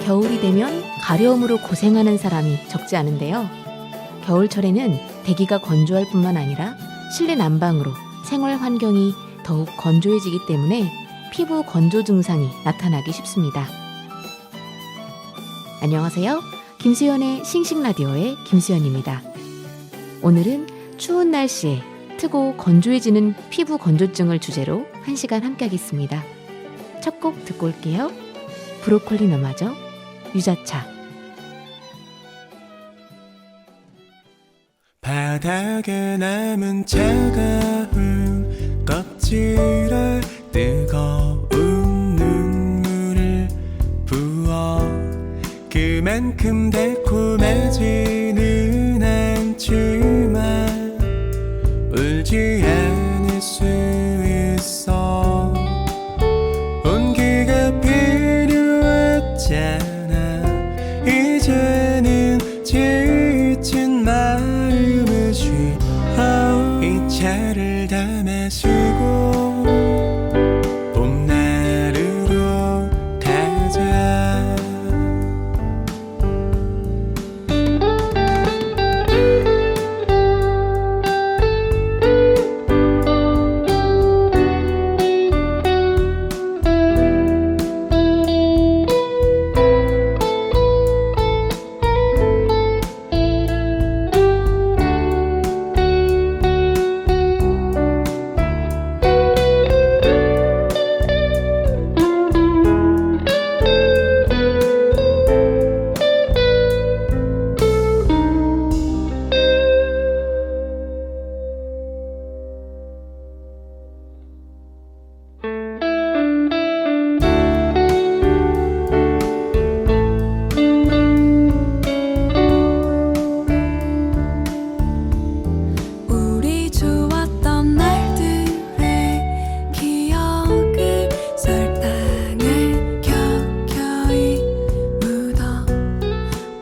겨울이 되면 가려움으로 고생하는 사람이 적지 않은데요. 겨울철에는 대기가 건조할 뿐만 아니라 실내 난방으로 생활 환경이 더욱 건조해지기 때문에 피부 건조 증상이 나타나기 쉽습니다. 안녕하세요. 김수연의 싱싱라디오의 김수연입니다. 오늘은 추운 날씨에 트고 건조해지는 피부 건조증을 주제로 1시간 함께하겠습니다. 첫 곡 듣고 올게요. 브로콜리 너마저 유자차. 바닥에 남은 차가운 껍질에 뜨거운 눈물을 부어 그만큼 달콤하지는 않지만 울지 않을 수 있어. 온기가 필요했잖아. 이제는 지친 마음을 쉬어 이 차를 다 마시고 봄날으로 가자.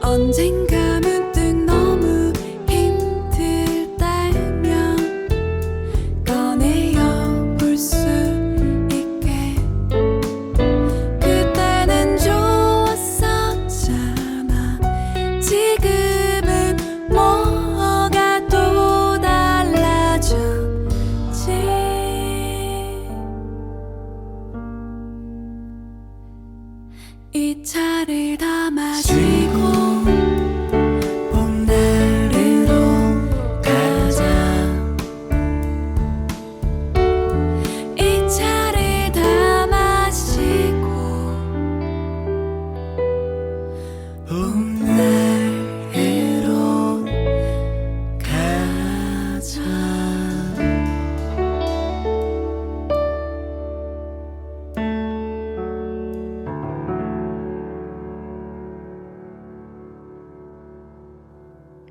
언젠가 문득 너무 힘들 때면 꺼내어 볼 수 있게. 그때는 좋았었잖아. 지금은 뭐가 또 달라졌지. 이 차를 다 마시고 봄날으로 가자.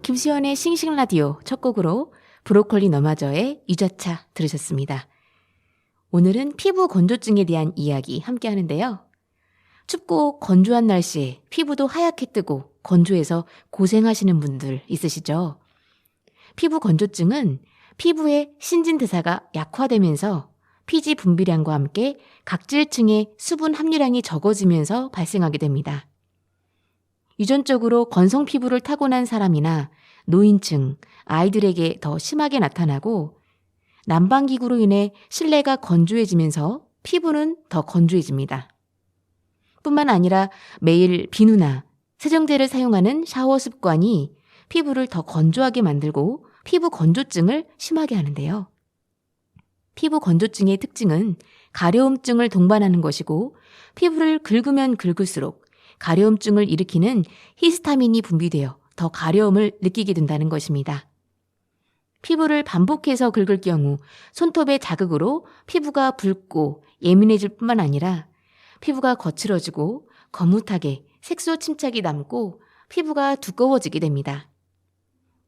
김수연의 싱싱라디오 첫 곡으로 브로콜리 너마저의 유자차 들으셨습니다. 오늘은 피부 건조증에 대한 이야기 함께 하는데요. 춥고 건조한 날씨에 피부도 하얗게 뜨고 건조해서 고생하시는 분들 있으시죠? 피부 건조증은 피부의 신진대사가 약화되면서 피지 분비량과 함께 각질층의 수분 함유량이 적어지면서 발생하게 됩니다. 유전적으로 건성 피부를 타고난 사람이나 노인층, 아이들에게 더 심하게 나타나고 난방기구로 인해 실내가 건조해지면서 피부는 더 건조해집니다. 뿐만 아니라 매일 비누나 세정제를 사용하는 샤워 습관이 피부를 더 건조하게 만들고 피부 건조증을 심하게 하는데요. 피부 건조증의 특징은 가려움증을 동반하는 것이고 피부를 긁으면 긁을수록 가려움증을 일으키는 히스타민이 분비되어 더 가려움을 느끼게 된다는 것입니다. 피부를 반복해서 긁을 경우 손톱의 자극으로 피부가 붉고 예민해질 뿐만 아니라 피부가 거칠어지고 거뭇하게 색소 침착이 남고 피부가 두꺼워지게 됩니다.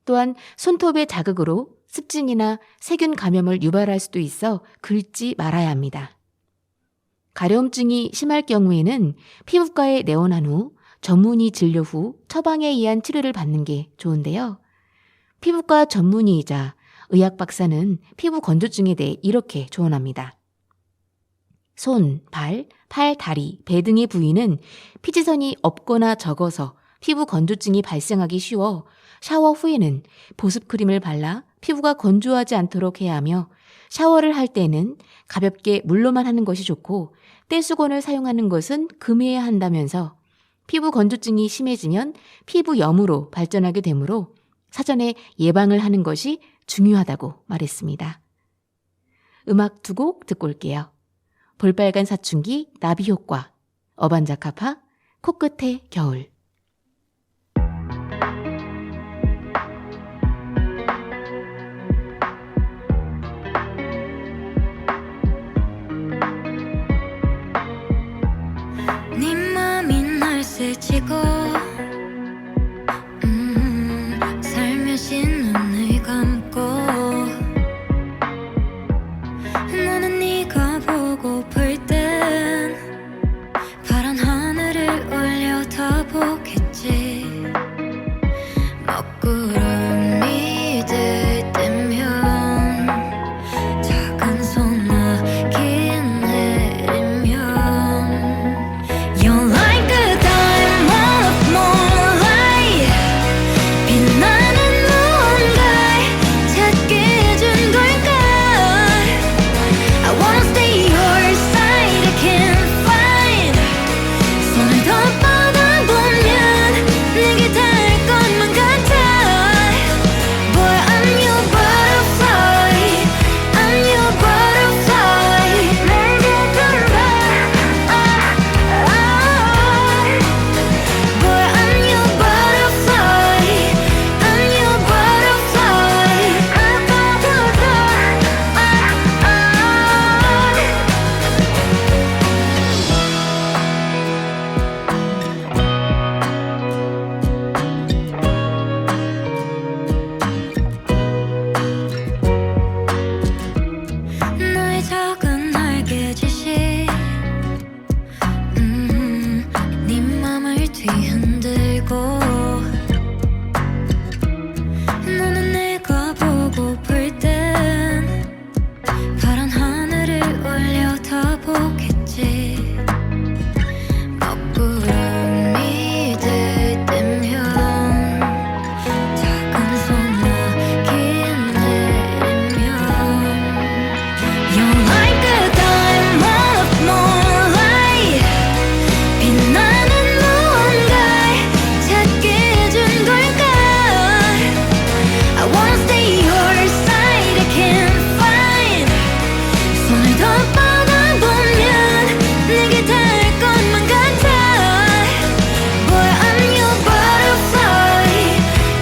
또한 손톱의 자극으로 습진이나 세균 감염을 유발할 수도 있어 긁지 말아야 합니다. 가려움증이 심할 경우에는 피부과에 내원한 후 전문의 진료 후 처방에 의한 치료를 받는 게 좋은데요. 피부과 전문의이자 의학 박사는 피부 건조증에 대해 이렇게 조언합니다. 손, 발, 팔, 다리, 배 등의 부위는 피지선이 없거나 적어서 피부 건조증이 발생하기 쉬워 샤워 후에는 보습크림을 발라 피부가 건조하지 않도록 해야 하며 샤워를 할 때는 가볍게 물로만 하는 것이 좋고 떼수건을 사용하는 것은 금해야 한다면서 피부 건조증이 심해지면 피부염으로 발전하게 되므로 사전에 예방을 하는 것이 중요하다고 말했습니다. 음악 두 곡 듣고 올게요. 볼빨간 사춘기, 나비효과, 어반자카파, 코끝의 겨울. 네 맘이 날 스치고 살며시 눈을 감고 나는 네가 보고플 땐 파란 하늘을 올려다보겠지. 먹구름이 들 때면 작은 소나기 내리면 You're like a diamond of moonlight. 빛나는 무언가 찾게 해준 걸까. I wanna stay your side. I can't find. 손을 더 뻗어보면 내게 닿을 것만 같아. Boy, I'm your butterfly. I'm your butterfly. 내게 들어와. Boy, I'm your butterfly. I'm your butterfly. 너의 작은 날개짓이 네 맘을 뒤흔들고 너는 내가 보고플 땐 파란 하늘을 올려다보겠지. 먹구름이 들 때면 작은 소나기 내리면 You're like a diamond of moonlight. 빛나는 무언가 찾게 해준 걸까. I wanna stay your side. I can't find. 손을 더 뻗어보면 내게 닿을 것만 같아. Boy, I'm your butterfly.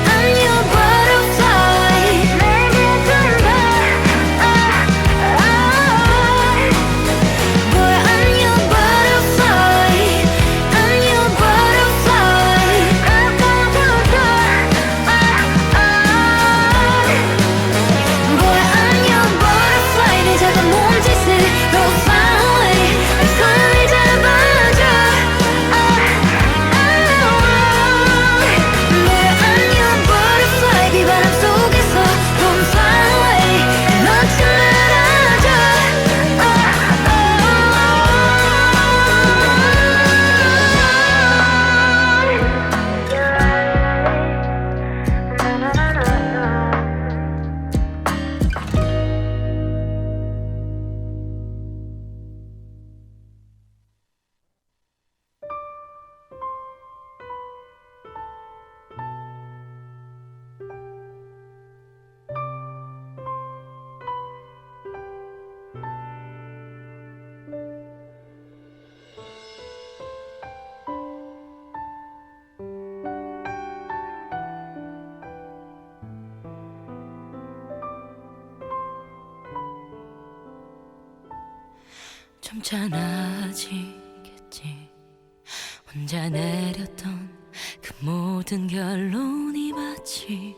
I'm your butterfly. 내게 들어와. Boy, I'm your butterfly. I'm your butterfly. Boy, I'm your butterfly. 내 작은 몸짓으로 fly away. 내 손을 잡아줘. Boy, I'm your butterfly. 비바람 속에서 don't fly away. 놓지 말아줘. 좀 괜찮아지겠지. 혼자 내렸던 그 모든 결론이 마치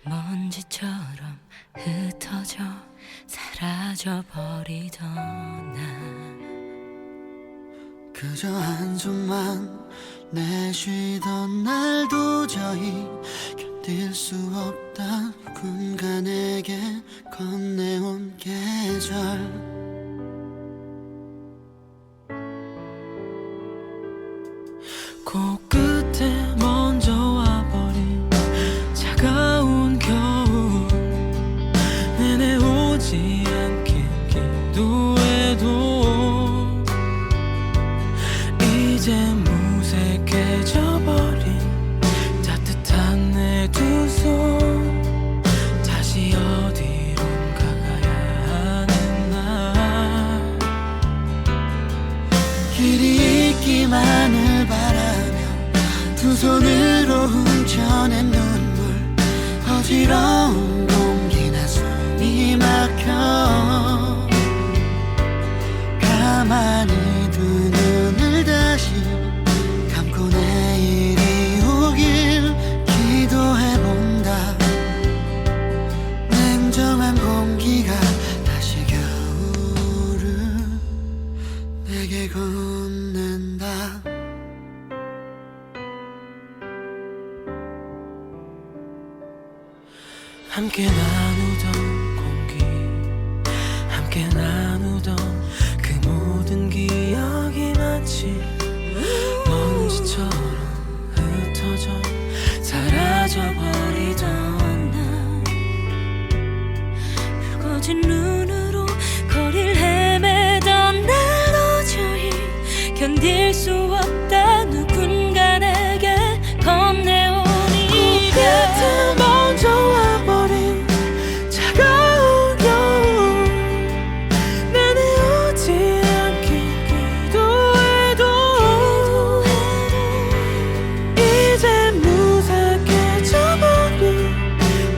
먼지처럼 흩어져 사라져버리던 나. 그저 한숨만 내쉬던 날 도저히 견딜 수 없다 누군가 내게 건네온 계절 코끝에 먼저 와버린 차가운 겨울 내내 오지 않길 기도해도 이제 무색해져버린 따뜻한 내 두 손 다시 어디론가 가야 하는 날 길이 있기만을 바라며 두 손으로 훔쳐낸 눈물 어지러운 공기나 숨이 막혀 가만히 두 눈을 다시 감고 내일이 오길 기도해본다 냉정한 공기가 다시 겨울을 내게 건넨다 함께 나누던 공기 함께 나누던 그 모든 기억이 마치 먼지처럼 흩어져 사라져버리던 날 붉어진 눈으로 거리를 헤매던 날 도저히 견딜 수 없다 누군가 내게 건네온 이별 끝에 먼저 와버린 차가운 겨울 내내 오지 않길 기도해도 이제 무색해져버린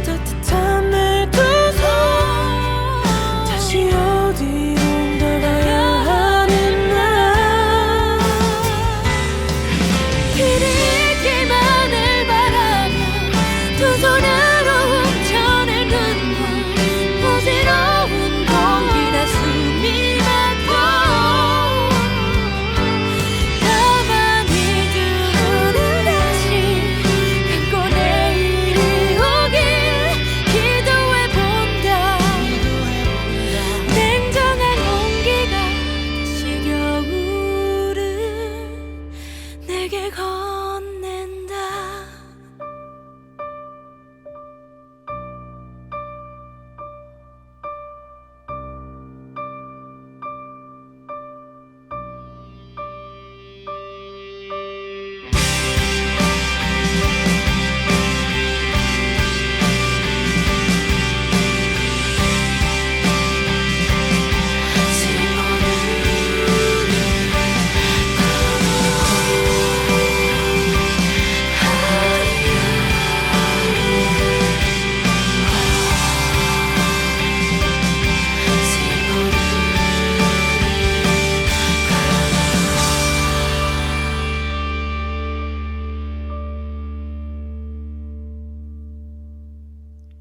따뜻한 내 두 손 다시 어디론가 가야 하는 날 길이 있기만을 바라며 두 손으로 훔쳐낸 눈물 어지러운 공기나 숨이 막혀 가만히 두 눈을 다시 감고 내일이 오길 기도해본다 냉정한 공기가 다시 겨울을 내게 건넨다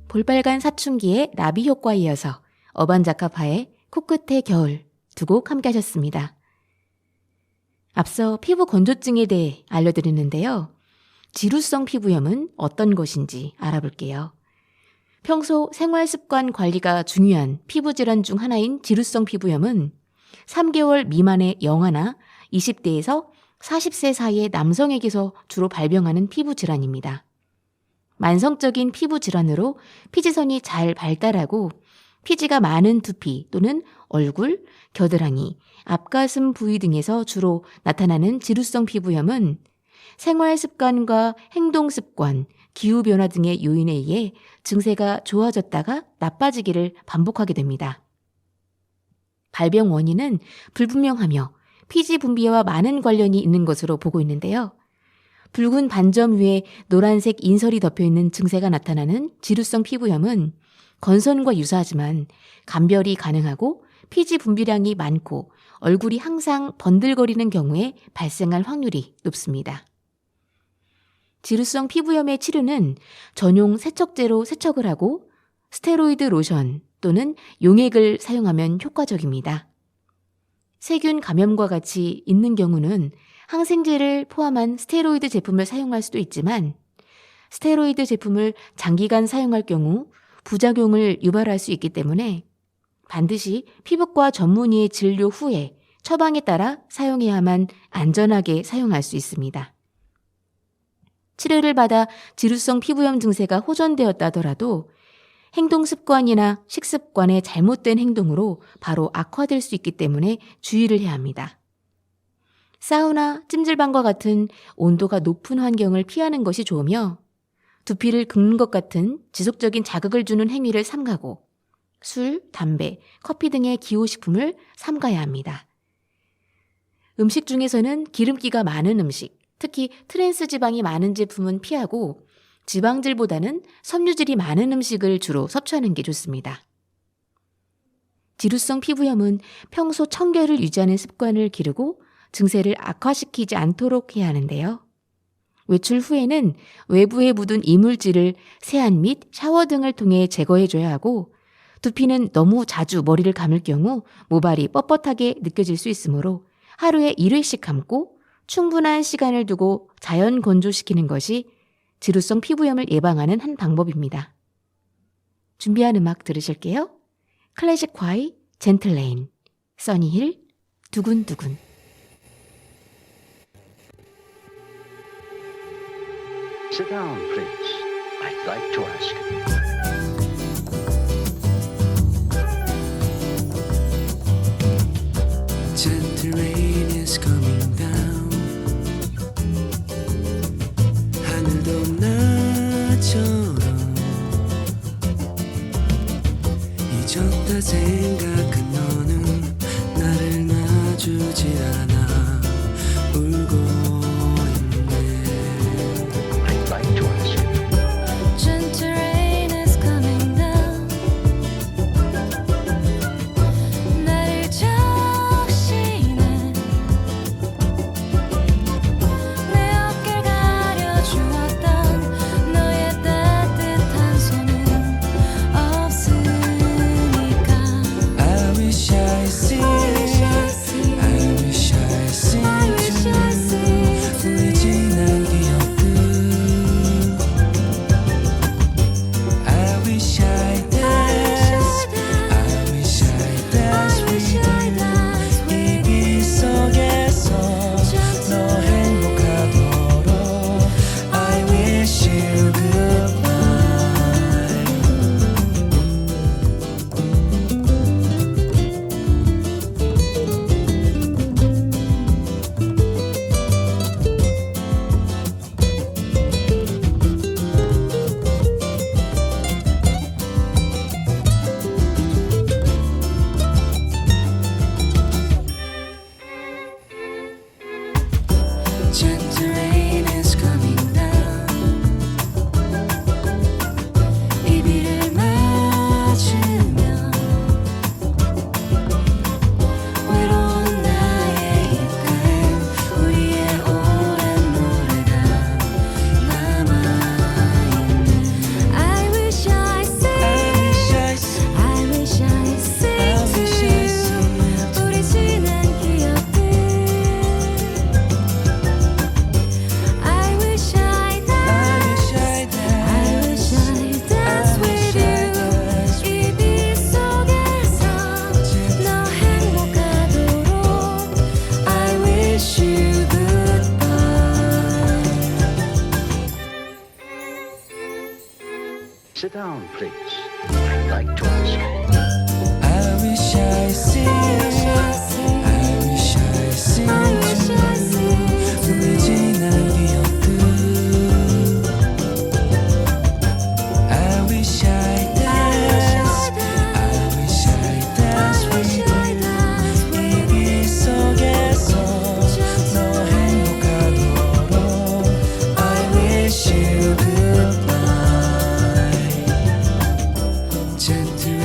볼빨간 사춘기의 나비 효과에 이어서 어반자카파의 코끝의 겨울 두 곡 함께 하셨습니다. 앞서 피부 건조증에 대해 알려드렸는데요. 지루성 피부염은 어떤 것인지 알아볼게요. 평소 생활습관 관리가 중요한 피부질환 중 하나인 지루성 피부염은 3개월 미만의 영아나 20대에서 40세 사이의 남성에게서 주로 발병하는 피부질환입니다. 만성적인 피부질환으로 피지선이 잘 발달하고 피지가 많은 두피 또는 얼굴, 겨드랑이, 앞가슴 부위 등에서 주로 나타나는 지루성 피부염은 생활습관과 행동습관, 기후변화 등의 요인에 의해 증세가 좋아졌다가 나빠지기를 반복하게 됩니다. 발병 원인은 불분명하며 피지 분비와 많은 관련이 있는 것으로 보고 있는데요. 붉은 반점 위에 노란색 인설이 덮여있는 증세가 나타나는 지루성 피부염은 건선과 유사하지만 감별이 가능하고 피지 분비량이 많고 얼굴이 항상 번들거리는 경우에 발생할 확률이 높습니다. 지루성 피부염의 치료는 전용 세척제로 세척을 하고 스테로이드 로션 또는 용액을 사용하면 효과적입니다. 세균 감염과 같이 있는 경우는 항생제를 포함한 스테로이드 제품을 사용할 수도 있지만 스테로이드 제품을 장기간 사용할 경우 부작용을 유발할 수 있기 때문에 반드시 피부과 전문의의 진료 후에 처방에 따라 사용해야만 안전하게 사용할 수 있습니다. 치료를 받아 지루성 피부염 증세가 호전되었다 하더라도 행동 습관이나 식습관의 잘못된 행동으로 바로 악화될 수 있기 때문에 주의를 해야 합니다. 사우나, 찜질방과 같은 온도가 높은 환경을 피하는 것이 좋으며 두피를 긁는 것 같은 지속적인 자극을 주는 행위를 삼가고 술, 담배, 커피 등의 기호식품을 삼가야 합니다. 음식 중에서는 기름기가 많은 음식, 특히 트랜스 지방이 많은 제품은 피하고 지방질보다는 섬유질이 많은 음식을 주로 섭취하는 게 좋습니다. 지루성 피부염은 평소 청결을 유지하는 습관을 기르고 증세를 악화시키지 않도록 해야 하는데요. 외출 후에는 외부에 묻은 이물질을 세안 및 샤워 등을 통해 제거해줘야 하고 두피는 너무 자주 머리를 감을 경우 모발이 뻣뻣하게 느껴질 수 있으므로 하루에 1회씩 감고 충분한 시간을 두고 자연 건조시키는 것이 지루성 피부염을 예방하는 한 방법입니다. 준비한 음악 들으실게요. 클래식 과이, 젠틀레인, 써니힐, 두근두근. Sit down, please. I'd like to ask. Gentle rain is coming down. 하늘도 나처럼 잊었다 생각한 너는 나를 놔주질 않아 울고 있네. I'd like to ask. Gentle rain is coming down. 나를 적시네. 내 어깨를 가려주었던 너의 따뜻한 손은 없으니까. I wish I see, I wish I see 우리 지난 기억들. I wish I dance, I wish I dance with you. 이 빛 속에서 너 행복하도록 I wish you goodbye. Gentle rain is coming down. 이 비를 맞으며 외로운 나의 이때 우리의 오랜 노래가 남아있네. I wish I see, I wish I see too. 우리 지난 기억들. I wish I dance, I wish I dance with you. 이 빛 속에서 너 행복하도록 I wish you goodbye. Sit down, please. I'd like to ask. I wish I see, I wish I see 우리 지난 기억들. I wish I dance, I wish I dance with you. 이 빛 속에서 너 행복하도록 I wish you goodbye. Gentle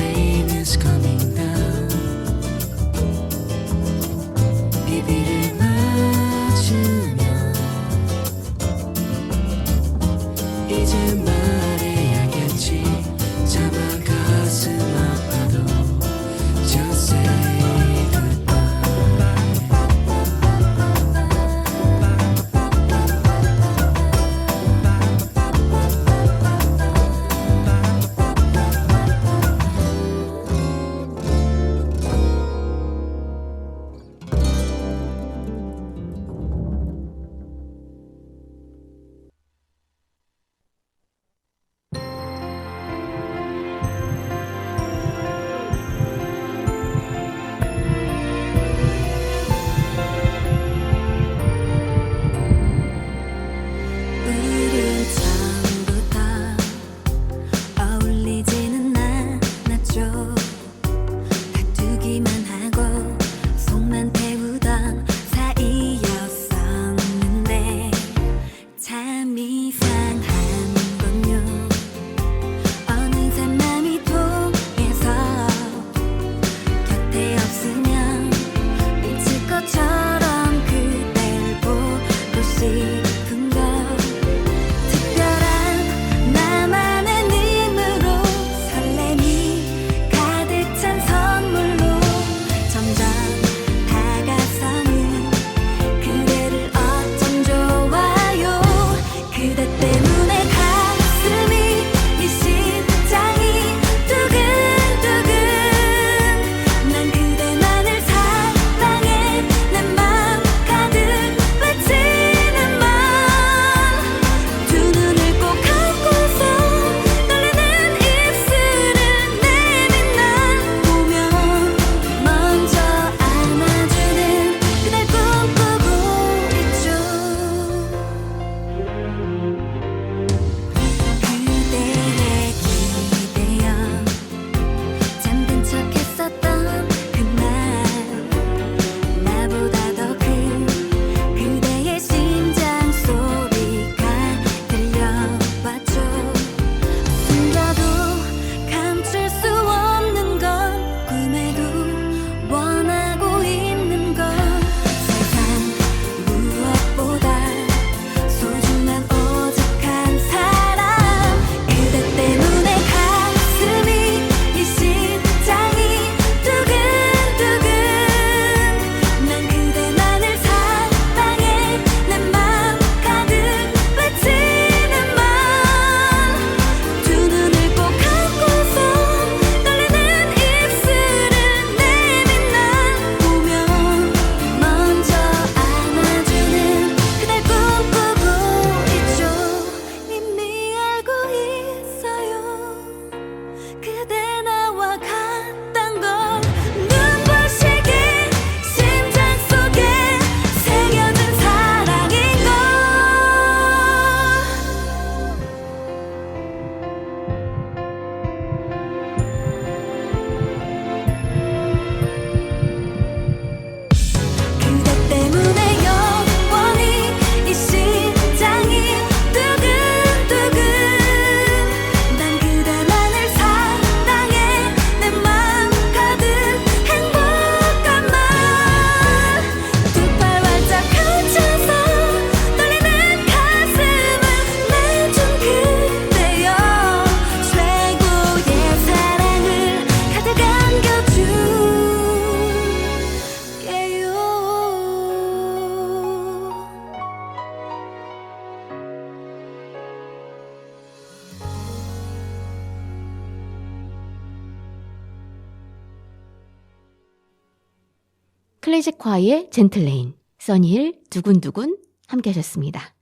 클래식화의 젠틀레인, 써니힐, 두근두근 함께 하셨습니다.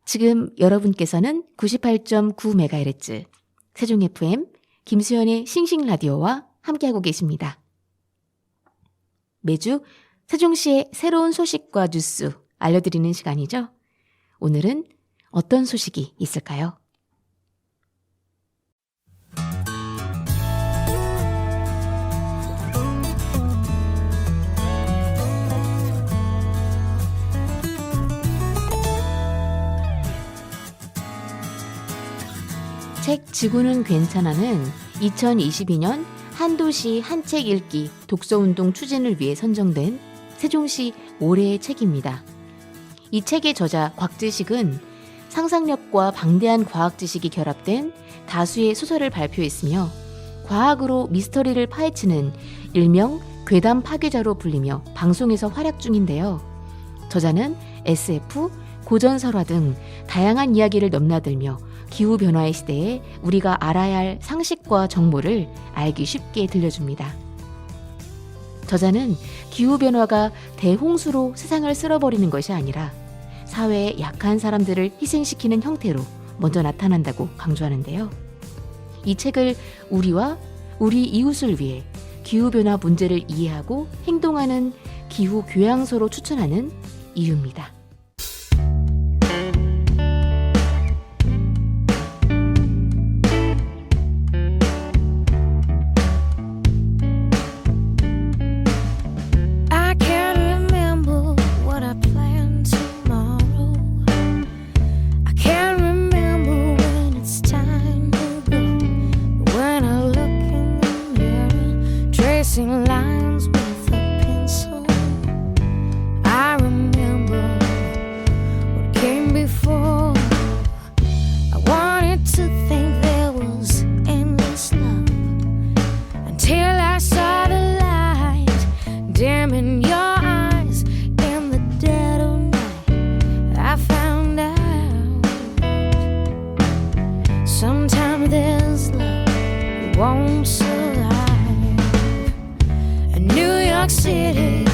지금 여러분께서는 98.9MHz 세종 FM 김수현의 싱싱라디오와 함께하고 계십니다. 매주 세종시의 새로운 소식과 뉴스 알려드리는 시간이죠. 오늘은 어떤 소식이 있을까요? 책 지구는 괜찮아는 2022년 한도시 한 책 읽기 독서운동 추진을 위해 선정된 세종시 올해의 책입니다. 이 책의 저자 곽지식은 상상력과 방대한 과학 지식이 결합된 다수의 소설을 발표했으며 과학으로 미스터리를 파헤치는 일명 괴담 파괴자로 불리며 방송에서 활약 중인데요. 저자는 SF, 고전설화 등 다양한 이야기를 넘나들며 기후변화의 시대에 우리가 알아야 할 상식과 정보를 알기 쉽게 들려줍니다. 저자는 기후변화가 대홍수로 세상을 쓸어버리는 것이 아니라 사회의 약한 사람들을 희생시키는 형태로 먼저 나타난다고 강조하는데요. 이 책을 우리와 우리 이웃을 위해 기후변화 문제를 이해하고 행동하는 기후 교양서로 추천하는 이유입니다. I can't remember what I planned tomorrow. I can't remember when it's time to go. But when I look in the mirror, tracing lines with a pencil, I remember what came before. I wanted to think there was endless love until I saw the light dim in your eyes in the dead of night. I found out sometimes there's love that won't survive. And New York City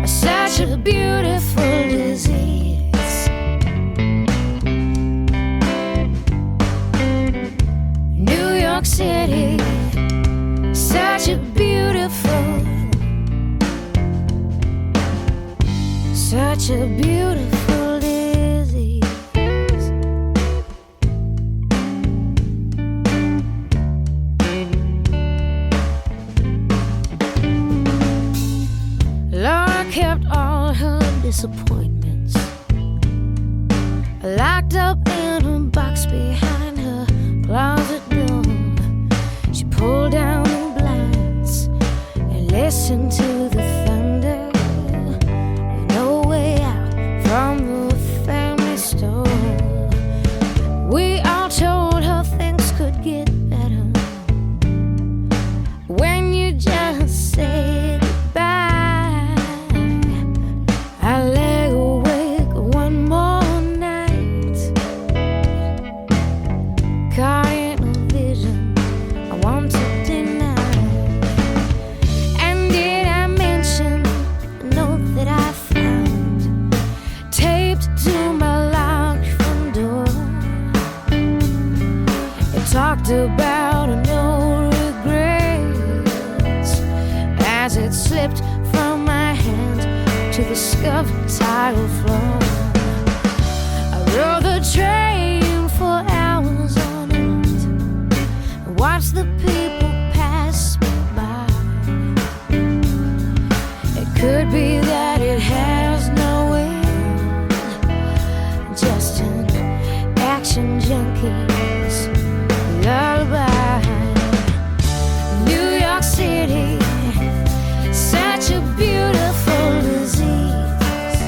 is such a beautiful disease. New York City, such a beautiful, such a beautiful disease. Laura kept all her disappointments locked up in a box behind her closet door. She pulled down the blinds and listened to the thunder. With no way out from the family store. We all told her things could get better when you just say goodbye. I lay awake one more night, caught in a vision I want to deny. And did I mention the note that I found taped to my locked front door? It talked about no regrets as it slipped from my hand to the scuffed tile floor. I rode the train for hours on end and watched the people pass me by. It could be that it has no end, just an action junkie's lullaby. New York City, such a beautiful disease.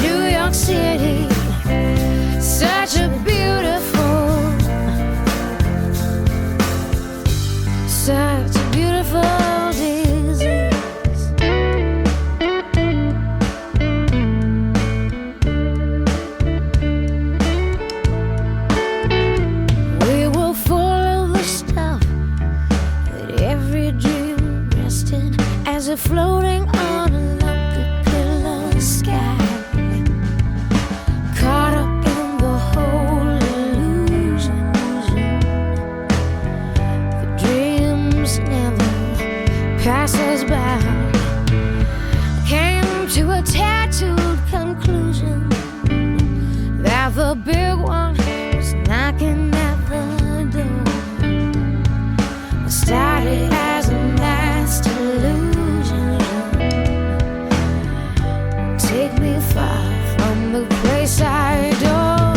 New York City, such a beautiful, such a beautiful disease. it floating on a lumpy pillow sky? Caught up in the whole illusion. The dreams never pass us by. Came to a tattooed conclusion that the big one was knocking at the door. I started as a mass illusion. Take me far from the place I adore.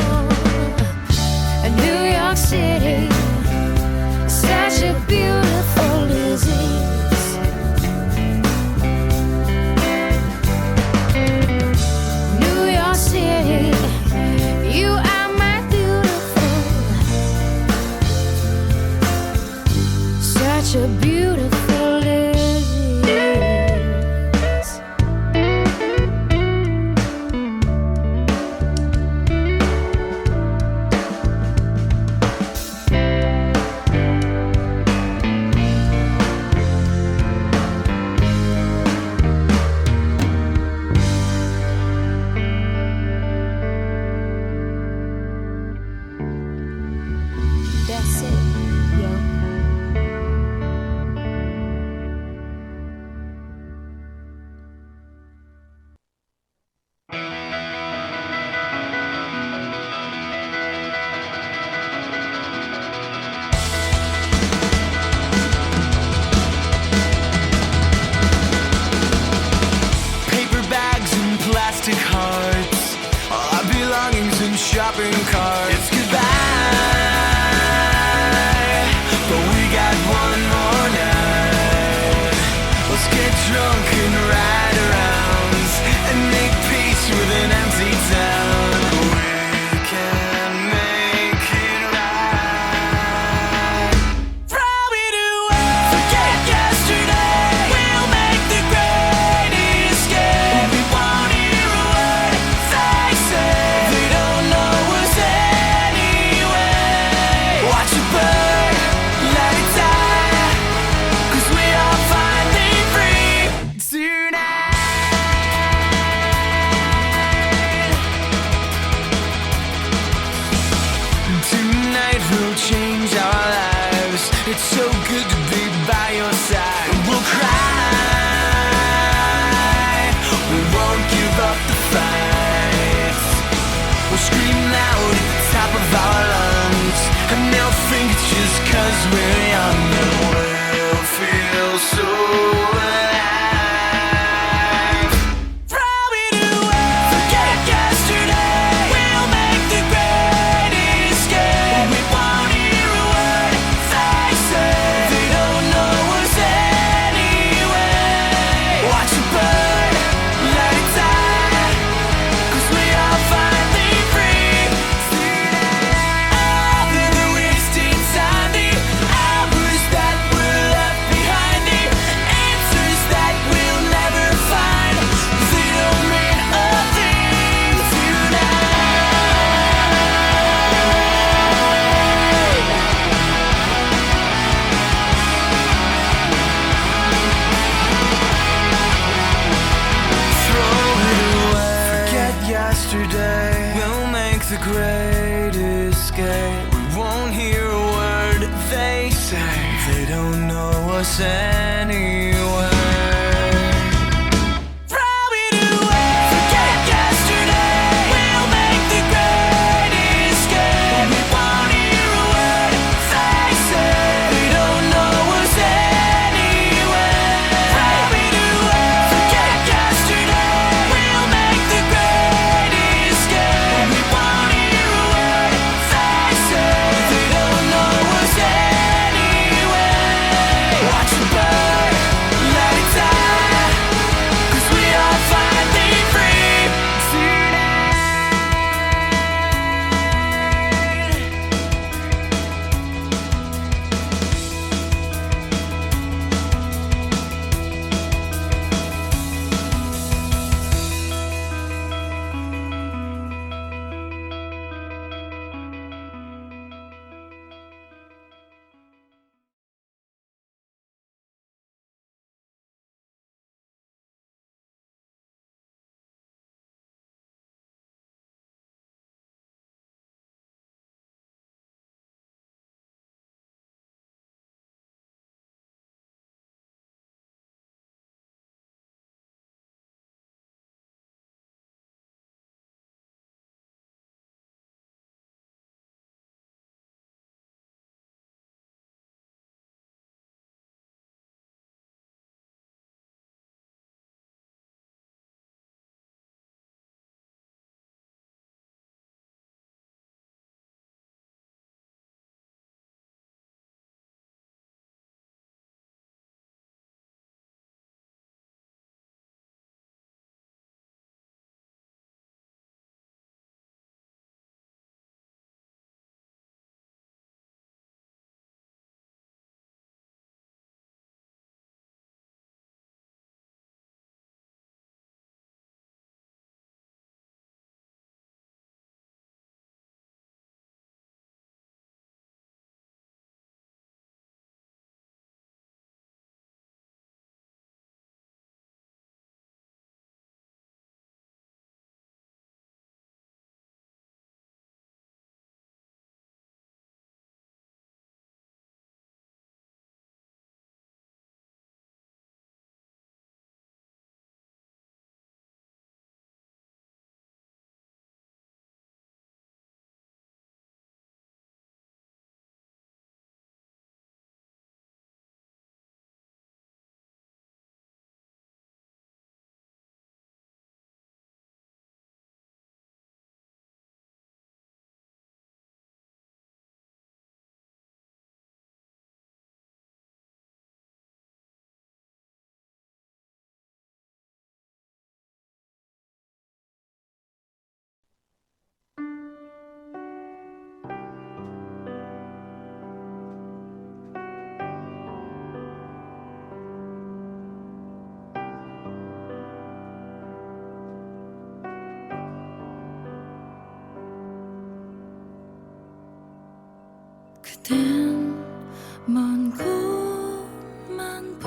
New York City, such a beautiful disease. New York City, you are my beautiful. Such a beautiful disease. That's it, yo. Paper bags and plastic hearts, all our belongings in shopping carts. It's goodbye, but we got one more night. Let's get drunk and ride around and make peace with an empty town. We can make it right. Probably do forget yesterday. We'll make the great escape. We won't hear a word they say. They don't know us anyway. Watch it burn, let it die, 'cause we are finally free tonight. Tonight we'll change our lives. It's so good to be by your side. We'll cry, we won't give up the fight. We'll scream loud at the top of our lungs, and they'll think it's just 'cause we're young, and we'll feel so alive. Probably do forget yesterday. We'll make the great escape. We won't hear a word they say. They don't know us anyway. Watch it burn, let it die, 'cause we are finally free tonight. All the wasted time, the hours that were left behind, the answers that we'll never find. They don't mean a thing tonight. Throw it away. Forget yesterday. We'll make the great escape. We won't hear a word they say. They don't know us anyway. Probably do forget yesterday. We'll make the great escape. We won't hear a word they say. They don't know us anyway. Probably do forget yesterday. We'll make the great escape. We won't hear a word they say. They don't know us anyway. Watch it burn,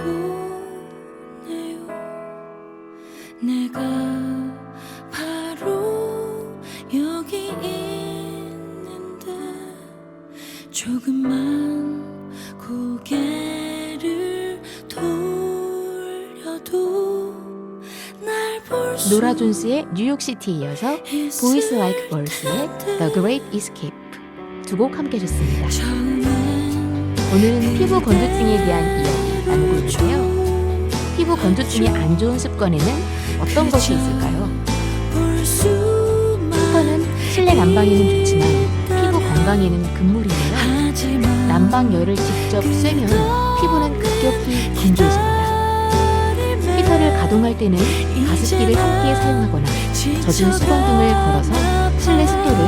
보내요. 내가 바로 여기 있는데 조금만 고개를 돌려도 날 볼 수 노라 존스의 뉴욕시티에 이어서 보이스 라이크 걸스의 The Great Escape 두 곡 함께 줬습니다. 오늘은 피부 건조증에 대한 이야기 나누고 있는데요. 피부 건조증이 안 좋은 습관에는 어떤 것이 있을까요? 히터는 실내 난방에는 좋지만 피부 건강에는 금물이에요. 난방열을 직접 쐬면 피부는 급격히 건조해집니다. 히터를 가동할 때는 가습기를 함께 사용하거나 젖은 수건 등을 걸어서 실내 습도를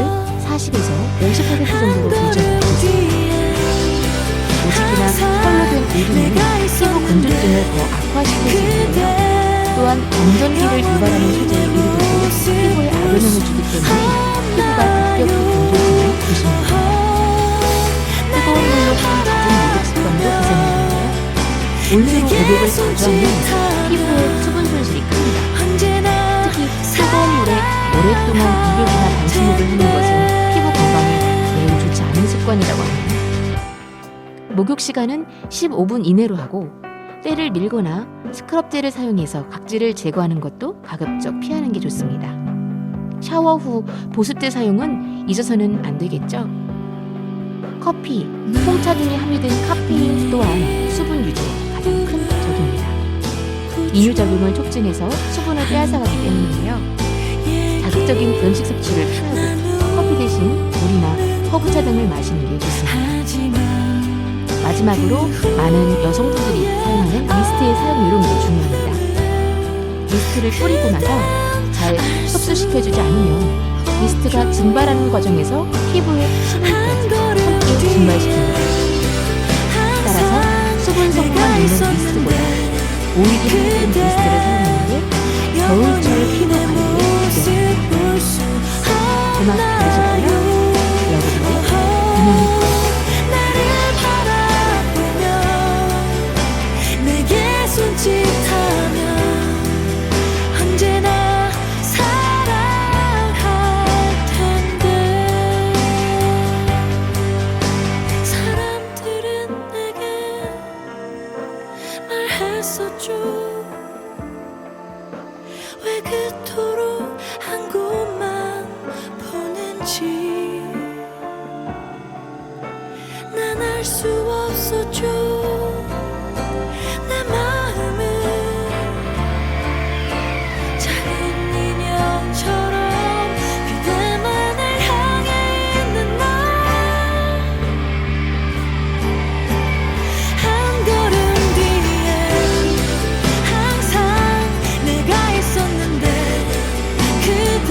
40에서 50% 정도로 유지해주세요. 오직이나 털로 된 오름은 피부 건조증을 더 악화시킬 수 있는데요. 또한 건전기를 유발하는 소재의 일부도 피부에 악영향을 주기 때문에 피부가 급격히 건조해지면 조심해야 합니다. 뜨거운 물로 좀 잦은 목욕 습관도 개선해야 하는데요. 온수로 목욕을 자주 하면 피부에 수분 손실이 큽니다. 특히 뜨거운 물에 오랫동안 입욕이나 반신욕을 하는 것은 피부 건강에 매우 좋지 않은 습관이라고 합니다. 목욕 시간은 15분 이내로 하고 때를 밀거나 스크럽젤을 사용해서 각질을 제거하는 것도 가급적 피하는 게 좋습니다. 샤워 후 보습제 사용은 잊어서는 안 되겠죠? 커피, 홍차 등에 함유된 카페인 또한 수분 유지에 가장 큰 적입니다. 이뇨작용을 촉진해서 수분을 빼앗아가기 때문인데요. 자극적인 음식 섭취를 피하고 커피 대신 물이나 허브차 등을 마시는 게 좋습니다. 마지막으로 많은 여성분들이 사용하는 미스트의 사용 요령도 중요합니다. 미스트를 뿌리고 나서 잘 흡수시켜주지 않으면 미스트가 증발하는 과정에서 피부에 수분까지 함께 증발시킵니다. 따라서 수분 성분만 있는 미스트보다 오일이 함유된 미스트를 사용하는 게 겨울철 피부 관리에 유리합니다. 음악 들으셨고요. 여러분의 김현미 손짓하면 언제나 사랑할 텐데 사람들은 내게 말했었죠. 왜 그토록 한 곳만 보는지 난 알 수 없었죠. 내 마음은 작은 인형처럼 그대만을 향해 있는 날 한 걸음 뒤에 항상 내가 있었는데 그대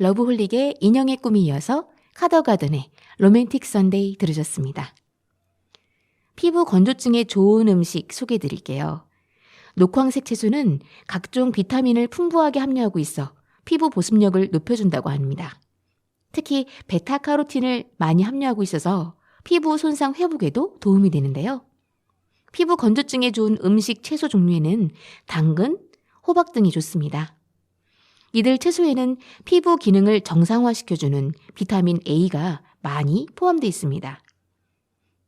러브홀릭의 인형의 꿈이 이어서 카더가든의 로맨틱 선데이 들으셨습니다. 피부 건조증에 좋은 음식 소개해 드릴게요. 녹황색 채소는 각종 비타민을 풍부하게 함유하고 있어 피부 보습력을 높여준다고 합니다. 특히 베타카로틴을 많이 함유하고 있어서 피부 손상 회복에도 도움이 되는데요. 피부 건조증에 좋은 음식 채소 종류에는 당근, 호박 등이 좋습니다. 이들 채소에는 피부 기능을 정상화시켜주는 비타민 A가 많이 포함되어 있습니다.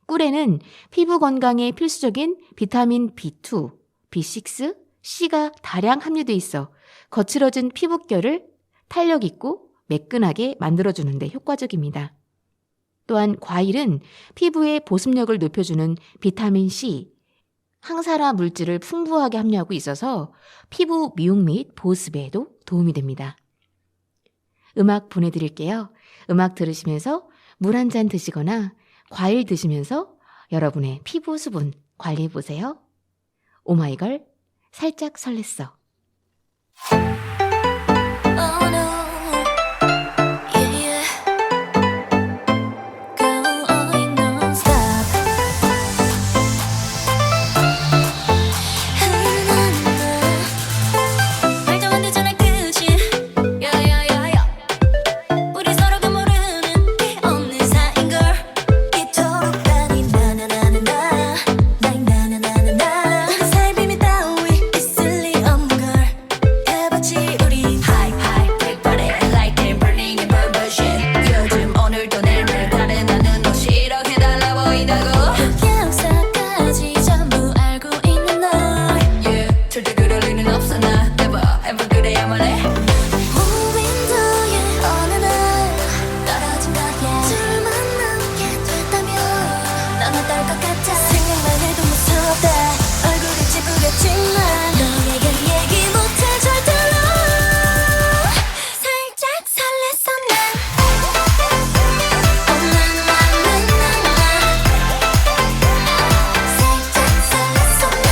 꿀에는 피부 건강에 필수적인 비타민 B2, B6, C가 다량 함유되어 있어 거칠어진 피부결을 탄력 있고 매끈하게 만들어주는 데 효과적입니다. 또한 과일은 피부의 보습력을 높여주는 비타민 C, 항산화 물질을 풍부하게 함유하고 있어서 피부 미용 및 보습에도 도움이 됩니다. 음악 보내드릴게요. 음악 들으시면서 물 한 잔 드시거나 과일 드시면서 여러분의 피부 수분 관리해보세요. 오마이걸, 살짝 설렜어. Oh no, yeah, yeah. Going non-stop. 말도 안 되잖아, 그치? Yeah, yeah, yeah, yeah. 우리 서로가 모르는 게 없는 사이인걸. 이토록 많이 나나나나나, 나나나나나. 우리 사이 비밀 따위 있을 리 없는 걸. 해봤지 우리 high high big body like it burning and burn shit. 요즘 오늘도 내일도 다른 나는 너 이렇게 달라 보인다고. 역사까지 전부 알고 있는 널. Yeah, 절대 그럴 리는 없어 나 never ever 그래야만 해. 무인도의 어느 날 떨어진 거야. 둘만 남게 됐다면 넌 어떨 것 같아. 생각만 해도 무섭다. 얼굴이 찌푸렸지만 너에게 얘기 못해 절대로. 살짝 설렜어 난. Oh na na na na na. 살짝 설렜어 난.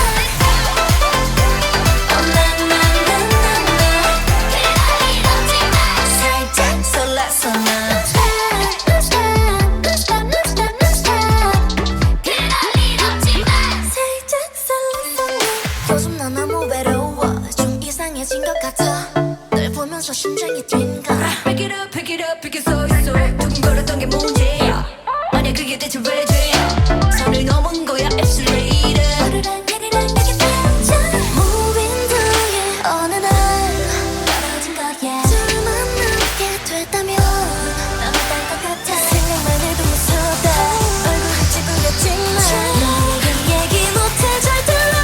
Oh na na na na na. 그럴 일 없지만 살짝 설렜어 난. 요즘 난 너무 외로워. 좀 이상해진 것 같아. 널 보면서 심장이 뛴다. Pick it up, pick it up, pick it so 있어. 두근거렸던 게 문제야. 아니야 그게 대체 왜 죄야. 선을 넘은 거야 입술 왜 이래. 너랑 얘기 닿자. 무인도의 어느 날 떨어진 거야. 둘만 남게 됐다면 난 어떨 것 같아. 생각만 해도 무섭다. 얼굴이 찌푸렸지만 너에게 얘기 못해 절대로.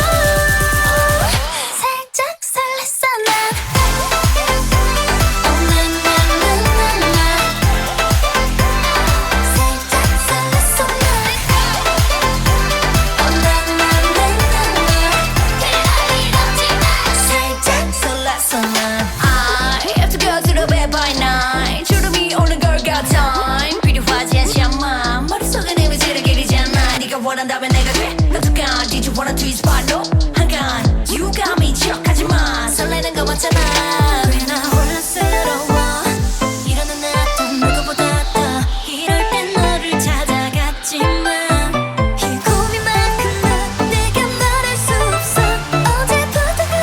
살짝 설렜어 난. Oh na na na na na. 살짝 설렜어 난. Oh na na na na na. 그럴 일 없지만 살짝 설렜어 난. I have to go to the bed by night. 주름이 오는 걸 같아. 필요하지 않지 않아. 머릿속에 이미지를 그리잖아. 네가 원한다면 내가 돼. 어떡한 Did you wanna twist 발로 한간 You got me 척하지마. 설레는 거 맞잖아. 꽤나 혼란스러워. 이러는 나도 누구보다 더 이럴 땐 너를 찾아갔지만 이 고민만큼은 내가 말할 수 없어. 어제부터 난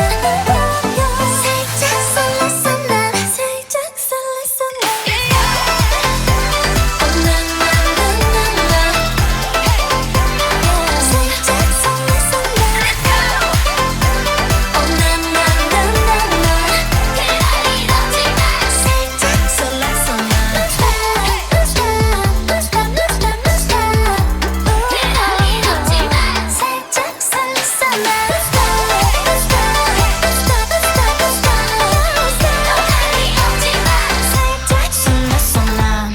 보여. 살짝 설렜어 난. 살짝 설렜어 난. Oh na na na na na. 살짝 설렜어 난. Oh na na na na na. 그럴 일 없지만 살짝 설렜어 난. 그럴 일 없지만 살짝 설렜어 난. 너무 없지만 살짝 설렜어 난.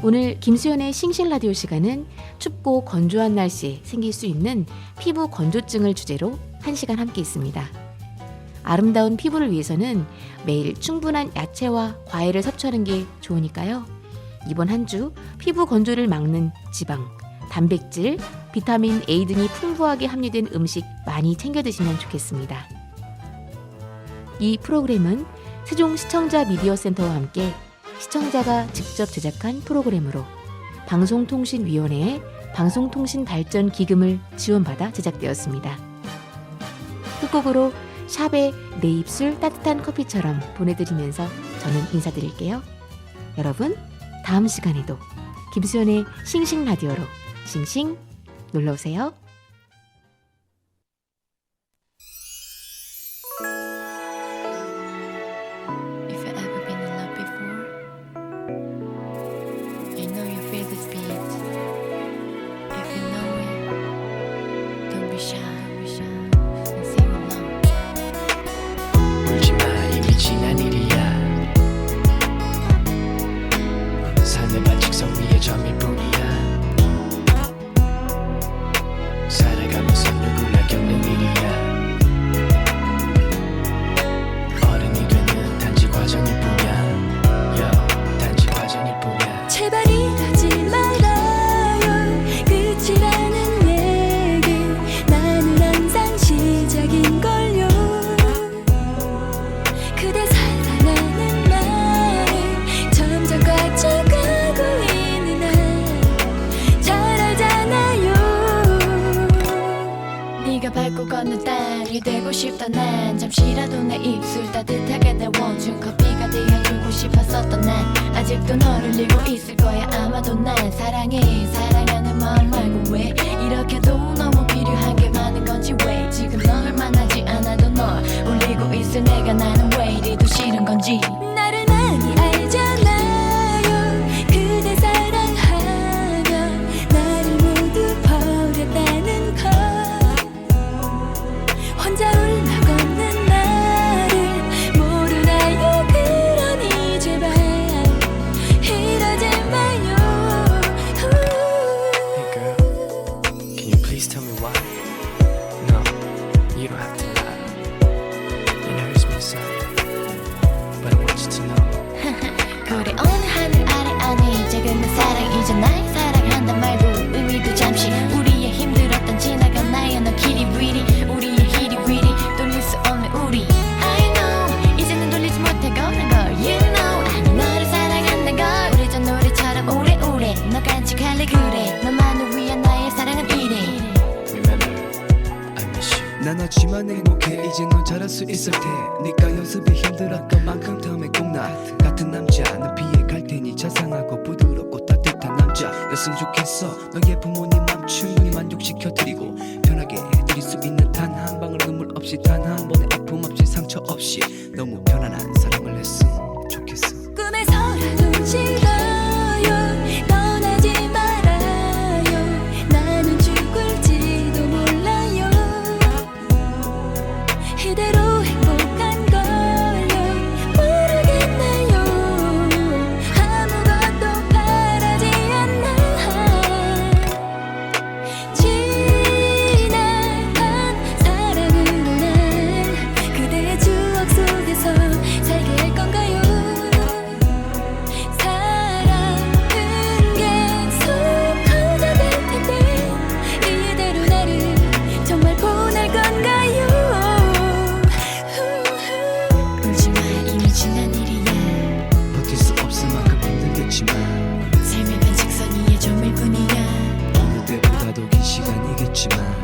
오늘 김수연의 싱싱라디오 시간은 춥고 건조한 날씨에 생길 수 있는 피부 건조증을 주제로 1시간 함께 있습니다. 아름다운 피부를 위해서는 매일 충분한 야채와 과일을 섭취하는 게 좋으니까요. 이번 한 주 피부 건조를 막는 지방, 단백질, 비타민 A 등이 풍부하게 함유된 음식 많이 챙겨 드시면 좋겠습니다. 이 프로그램은 세종 시청자 미디어 센터와 함께 시청자가 직접 제작한 프로그램으로 방송통신위원회의 방송통신발전기금을 지원받아 제작되었습니다. 끝곡으로 샵의 내 입술 따뜻한 커피처럼 보내드리면서 저는 인사드릴게요. 여러분, 다음 시간에도 김수현의 싱싱라디오로 싱싱 놀러오세요. If you've ever been in love before, you know you feel this beat. If you know it, don't be shy, and sing along. 울지마 이미 지난 일이야 삶의 반칙선 위에 점일 뿐이야 살아가면서 누구나 겪는 일이야 어른이 되는 단지 과정일 뿐이야 단지 과정일 뿐이야 제발 이러지 말아요 끝이라는 얘기 나는 항상 시작인걸요 그대 사랑하는 말을 점점 꽉 차가고 있는 날 잘 알잖아요 네가 밟고 걷는 딸이 되고 싶다 난 잠시라도 내 입술 따뜻하게 데워준 커피가 되어주고 싶었었던 난 아직도 너를 잃고 있을 거야 아마도 난 사랑해 사랑하는 마음 말고 왜 이렇게도 너무 필요한 게 많은 건지 왜 지금 널 만나지 않아도 널 울리고 있을 내가 나는 왜 이리도 싫은 건지 나를 많이 알잖아요 그대 사랑하면 나를 모두 버렸다는 걸 혼자 울며 걷는 나를 모르나요 그러니 제발 이러지 마요 Hey girl, can you please tell me why? No, you don't have to lie. It hurts me inside, but I want you to know. 그래 어느 하늘 아래 안에 작은 내 사랑 이제 날 사랑한단 말도 의미도 잠시 우리의 힘들었던 지나간 나의 너 길이 위리 우리의 길이 위리 돌릴 수 없는 우리 I know 이제는 돌리지 못해 거는 걸 You know 아니 너를 사랑한단 걸 오래전 노래처럼 오래오래 너 간직할래 그래 너만을 위한 나의 사랑은 이래 Remember, I miss you. 난 하지만 행복해 이제 넌 잘할 수 있을 테 니까 연습이 힘들었던 만큼 다음에 꼭 나 같은 남자 는 피해 갈 테니 자상하고 부드럽고 따뜻한 남자였으면 좋겠어 너의 부모님 맘 충분히 만족시켜드리고 편하게 해드릴 수 있는 단 한 방울 눈물 없이 단 한 번의 아픔 없이 상처 없이 너무 편안한 사랑을 했으면 좋겠어 꿈에서라도 싫어요 떠나지 말아요 나는 죽을지도 몰라요 이대로 행복한 걸요 모르겠나요 아무것도 바라지 않나 지나간 사랑으로 난 그대의 추억 속에서 살게 할 건가요 사랑은 계속 커져갈 텐데 이대로 나를 정말 보낼 건가요 울지마 이미 지난 일이야 버틸 수 없을 만큼 힘들겠지만 삶의 반직선 위에 점일 뿐이야 그때보다도 긴 시간이겠지만